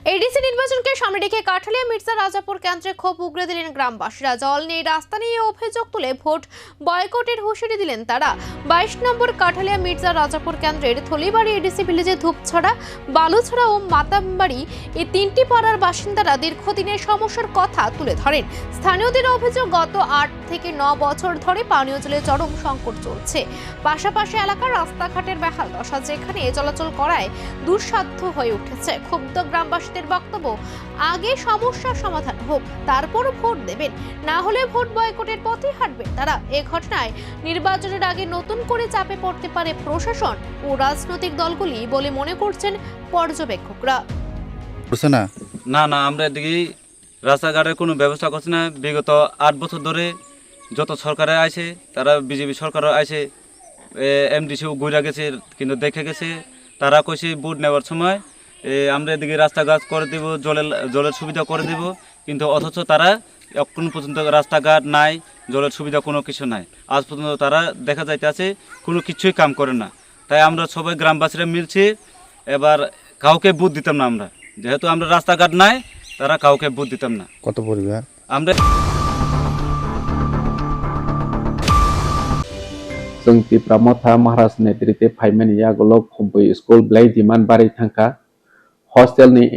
ADC নির্বাচনকে সামনে রেখে কাঠালিয়া মির্জা রাজাপুর কেন্দ্রে ক্ষোভ উগরে দিলেন গ্রামবাসীরা। জল নেই, রাস্তা নেই অভিযোগ তুলে ভোট বয়কটের হুঁশিয়ারি দিলেন তারা। 22 নম্বর কাঠালিয়া মির্জা রাজাপুর কেন্দ্রের থলিবাড়ি এডিসি ভিলেজে ধূপছড়া, বালুছড়া ও মাতামবাড়ি এই তিনটি পাড়ার বাসিন্দারা দীর্ঘদিনের সমস্যার কথা তুলে ধরেন। স্থানীয়দের অভিযোগ, গত 8 থেকে 9 বছর ধরে পানীয় জলের চরম সংকট চলছে। পাশাপাশি এলাকার রাস্তাঘাটের বেহাল দশা, যেখানে চলাচল করায় দুঃসাধ্য হয়ে উঠেছে। ক্ষুব্ধ গ্রামবাসীদের বক্তব্য, আগে সমস্যার সমাধান হোক, তারপর ভোট দেবেন, না হলে ভোট বয়কটের পথে হাঁটবেন তারা। এ ঘটনায় নির্বাচনের আগে নতুন করে চাপে পড়তে পারে প্রশাসন ও রাজনৈতিক দলগুলি বলে মনে করছেন পর্যবেক্ষকরা। না না, আমরা এদিকে রাস্তাঘাটের কোনো ব্যবস্থা করছি না। বিগত 8 বছর ধরে যত সরকারে আছে, তারা বিজেপি সরকারও আছে, এমডিসিও ঘুরে গেছে, কিন্তু দেখে গেছে। তারা কইছে ভোট নেওয়ার সময় আমরা এদিকে রাস্তাঘাট করে দেব, জলের সুবিধা করে দেব, কিন্তু অথচ তারা এখন পর্যন্ত রাস্তাঘাট নাই, জলের সুবিধা কোনো কিছু নাই। আজ পর্যন্ত তারা দেখা যাইতেছে কোনো কিছুই কাম করে না। তাই আমরা সবাই গ্রামবাসীরা মিলছি, এবার কাউকে ভোট দিতাম না। আমরা যেহেতু আমরা রাস্তাঘাট নাই, তারা কাউকে ভোট দিতাম না। কত পরিবার আমরা जों तिप्रामथा महाराज नेतृत्वे फाइमेन यागोलो खम्बई स्कुल ब्लाई दिमान बारि थांखा हस्टेल नि